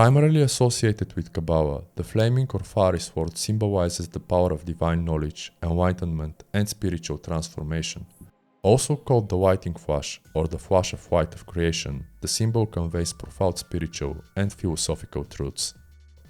Primarily associated with Qabalah, the flaming or fiery sword symbolizes the power of divine knowledge, enlightenment, and spiritual transformation. Also called the lighting flash or the flash of light of creation, the symbol conveys profound spiritual and philosophical truths.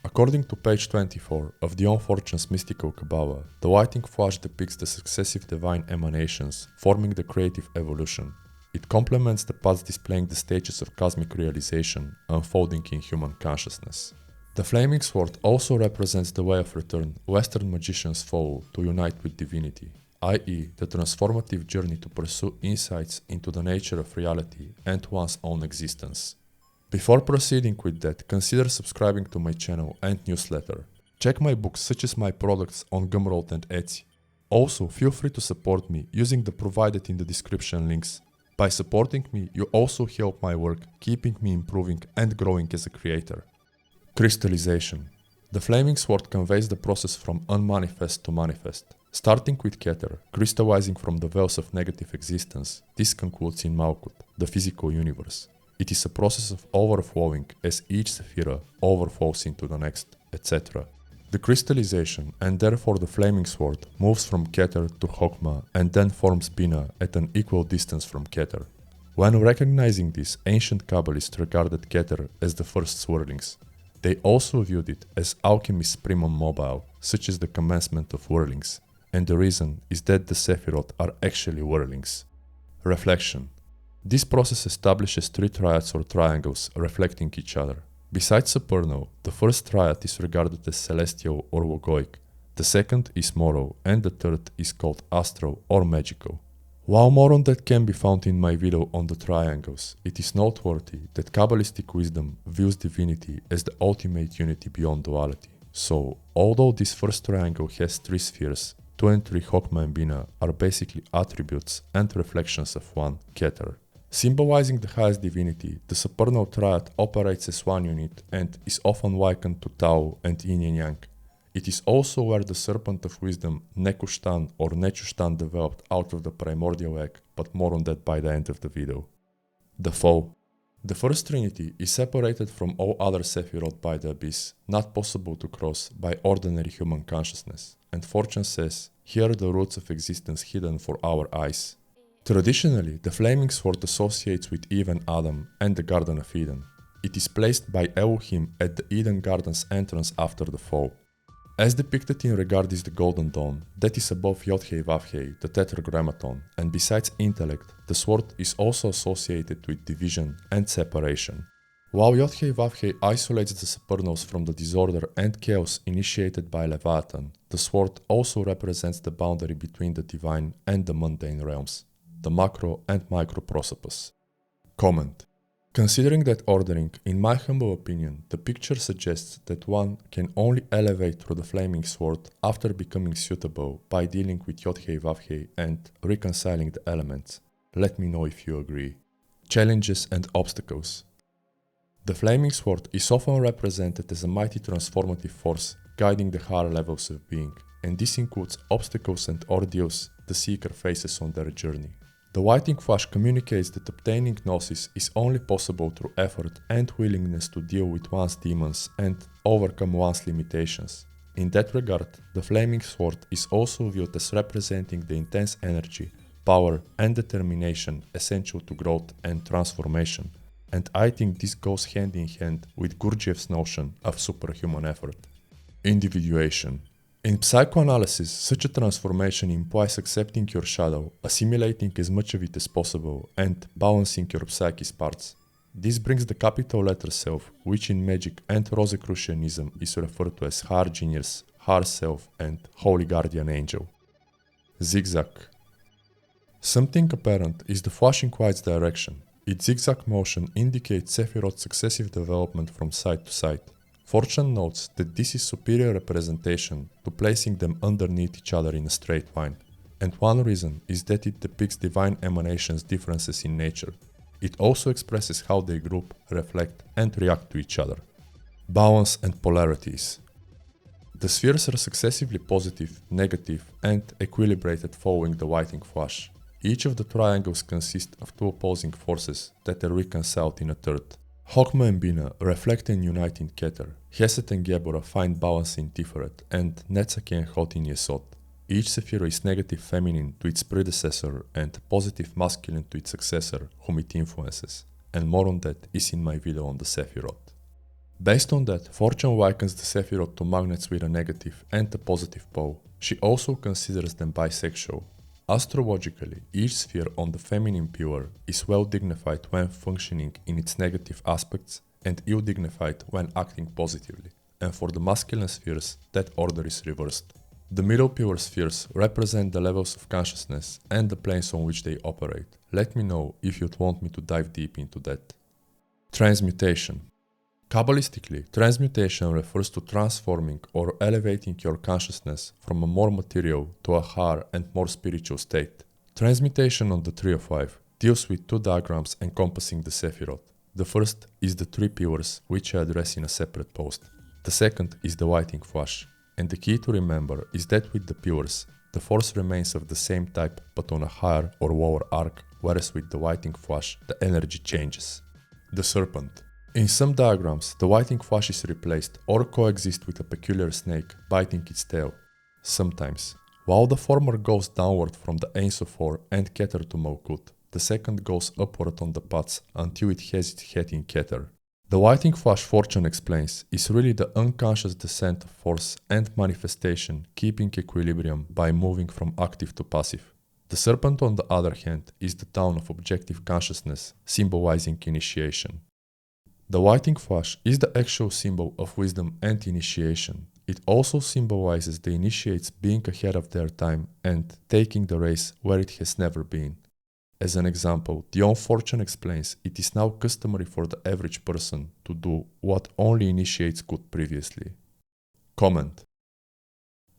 According to page 24 of Dion Fortune's Mystical Qabalah, the lighting flash depicts the successive divine emanations forming the creative evolution. It complements the paths displaying the stages of cosmic realization unfolding in human consciousness. The flaming sword also represents the way of return Western magicians follow to unite with divinity, i.e. the transformative journey to pursue insights into the nature of reality and one's own existence. Before proceeding with that, consider subscribing to my channel and newsletter. Check my books such as my products on Gumroad and Etsy. Also, feel free to support me using the provided in the description links. By supporting me, you also help my work, keeping me improving and growing as a creator. Crystallization. The flaming sword conveys the process from unmanifest to manifest. Starting with Keter, crystallizing from the wells of negative existence, this concludes in Malkut, the physical universe. It is a process of overflowing as each sephira overflows into the next, etc. The crystallization, and therefore the flaming sword, moves from Keter to Chokmah and then forms Bina at an equal distance from Keter. When recognizing this, ancient Kabbalists regarded Keter as the first swirlings. They also viewed it as alchemist's primum mobile, such as the commencement of whirlings, and the reason is that the Sephiroth are actually whirlings. Reflection. This process establishes three triads or triangles reflecting each other. Besides supernal, the first triad is regarded as celestial or logoic, the second is moral, and the third is called astral or magical. While more on that can be found in my video on the triangles, it is noteworthy that Kabbalistic wisdom views divinity as the ultimate unity beyond duality. So, although this first triangle has three spheres, 2 and 3 Chokmah and Bina are basically attributes and reflections of one, Keter. Symbolizing the highest divinity, the supernal triad operates as one unit and is often likened to Tao and Yin and Yang. It is also where the Serpent of Wisdom, Nekushtan or Nechushtan, developed out of the primordial egg, but more on that by the end of the video. The Foe. The first trinity is separated from all other Sephiroth by the abyss, not possible to cross by ordinary human consciousness, and Fortune says, here are the roots of existence hidden for our eyes. Traditionally, the flaming sword associates with Eve and Adam and the Garden of Eden. It is placed by Elohim at the Eden Garden's entrance after the fall. As depicted in Regardis the Golden Dawn, that is above Yod-Heh Vav-Heh, the Tetragrammaton, and besides intellect, the sword is also associated with division and separation. While Yod-Heh Vav-Heh isolates the supernals from the disorder and chaos initiated by Leviathan, the sword also represents the boundary between the divine and the mundane realms, the macro and micro prosopos. Comment. Considering that ordering, in my humble opinion, the picture suggests that one can only elevate through the flaming sword after becoming suitable by dealing with Yod-Heh Vav-Heh and reconciling the elements. Let me know if you agree. Challenges and obstacles. The flaming sword is often represented as a mighty transformative force guiding the higher levels of being, and this includes obstacles and ordeals the seeker faces on their journey. The lighting flash communicates that obtaining gnosis is only possible through effort and willingness to deal with one's demons and overcome one's limitations. In that regard, the flaming sword is also viewed as representing the intense energy, power and determination essential to growth and transformation, and I think this goes hand in hand with Gurdjieff's notion of superhuman effort. Individuation. In psychoanalysis, such a transformation implies accepting your shadow, assimilating as much of it as possible, and balancing your psyche's parts. This brings the capital letter self, which in magic and Rosicrucianism is referred to as higher genius, higher self, and holy guardian angel. Zigzag. Something apparent is the flashing light's direction. Its zigzag motion indicates Sephiroth's successive development from side to side. Fortune notes that this is superior representation to placing them underneath each other in a straight line, and one reason is that it depicts divine emanations' differences in nature. It also expresses how they group, reflect, and react to each other. Balance and polarities. The spheres are successively positive, negative, and equilibrated following the lighting flash. Each of the triangles consists of two opposing forces that are reconciled in a third. Chokmah and Bina reflect and unite in Keter, Chesed and Geburah find balance in Tiferet, and Netzach and Hod in Yesod. Each Sephirah is negative feminine to its predecessor and positive masculine to its successor, whom it influences, and more on that is in my video on the Sephiroth. Based on that, Fortune likens the Sephiroth to magnets with a negative and a positive pole. She also considers them bisexual. Astrologically, each sphere on the feminine pillar is well dignified when functioning in its negative aspects and ill dignified when acting positively, and for the masculine spheres, that order is reversed. The middle pillar spheres represent the levels of consciousness and the planes on which they operate. Let me know if you'd want me to dive deep into that. Transmutation. Kabbalistically, transmutation refers to transforming or elevating your consciousness from a more material to a higher and more spiritual state. Transmutation on the Tree of Life deals with two diagrams encompassing the Sephiroth. The first is the three pillars, which I address in a separate post. The second is the lighting flash. And the key to remember is that with the pillars, the force remains of the same type but on a higher or lower arc, whereas with the lighting flash, the energy changes. The Serpent. In some diagrams, the lighting flash is replaced or coexists with a peculiar snake biting its tail. Sometimes, while the former goes downward from the Ein Sof Or and Keter to Malkut, the second goes upward on the paths until it has its head in Keter. The lighting flash Fortune explains is really the unconscious descent of force and manifestation keeping equilibrium by moving from active to passive. The Serpent, on the other hand, is the dawn of objective consciousness, symbolizing initiation. The lighting flash is the actual symbol of wisdom and initiation. It also symbolizes the initiates being ahead of their time and taking the race where it has never been. As an example, Dion Fortune explains it is now customary for the average person to do what only initiates could previously. Comment.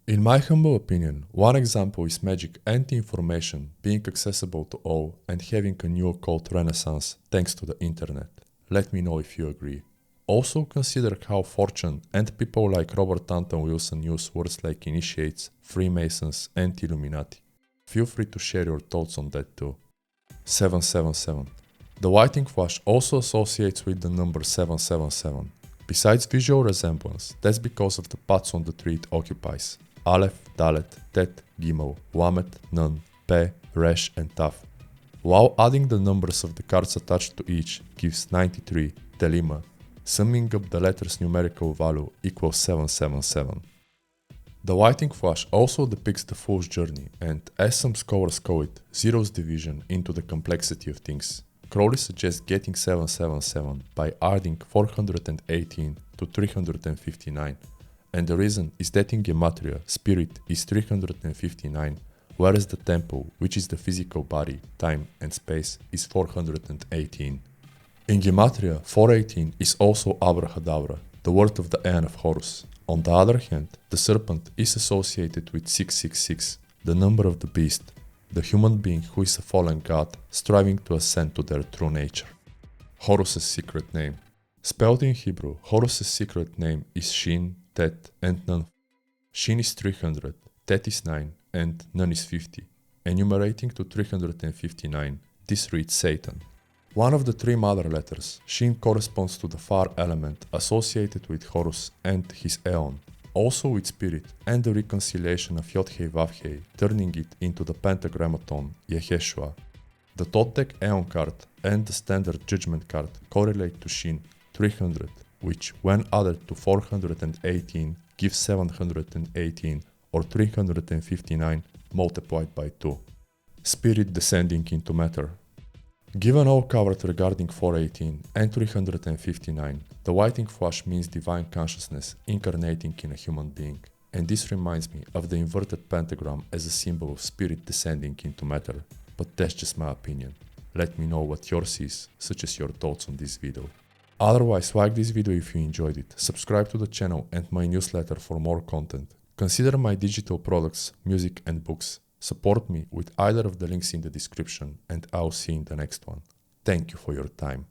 In my humble opinion, one example is magic and information being accessible to all and having a new occult renaissance thanks to the internet. Let me know if you agree. Also consider how Fortune and people like Robert Anton Wilson use words like initiates, Freemasons and Illuminati. Feel free to share your thoughts on that too. 777. The lighting flash also associates with the number 777. Besides visual resemblance, that's because of the paths on the tree it occupies. Aleph, Dalet, Tet, Gimel, Lamet, Nun, Pe, Resh and Taf. While adding the numbers of the cards attached to each gives 93, Telima, summing up the letter's numerical value equals 777. The lighting flash also depicts the fool's journey and, as some scholars call it, Zero's division into the complexity of things. Crowley suggests getting 777 by adding 418 to 359, and the reason is that in Gematria, spirit is 359, whereas the temple, which is the physical body, time and space, is 418. In Gematria, 418 is also Abrahadabra, the word of the Aeon of Horus. On the other hand, the Serpent is associated with 666, the number of the beast, the human being who is a fallen god striving to ascend to their true nature. Horus's secret name. Spelled in Hebrew, Horus's secret name is Shin, Tet and Nun. Shin is 300, Tet is 9 and Nun is 50. Enumerating to 359, this reads Satan. One of the three mother letters, Shin, corresponds to the far element associated with Horus and his Aeon, also with spirit and the reconciliation of Yod-Hei Vav-Hei, turning it into the pentagrammaton Yeheshua. The Toltec Aeon card and the standard judgment card correlate to Shin 300, which when added to 418 gives 718 or 359 multiplied by 2. Spirit descending into matter. Given all covered regarding 418 and 359, the lighting flash means divine consciousness incarnating in a human being, and this reminds me of the inverted pentagram as a symbol of spirit descending into matter, but that's just my opinion. Let me know what yours is, such as your thoughts on this video. Otherwise, like this video if you enjoyed it, subscribe to the channel and my newsletter for more content. Consider my digital products, music and books. Support me with either of the links in the description and I'll see you in the next one. Thank you for your time.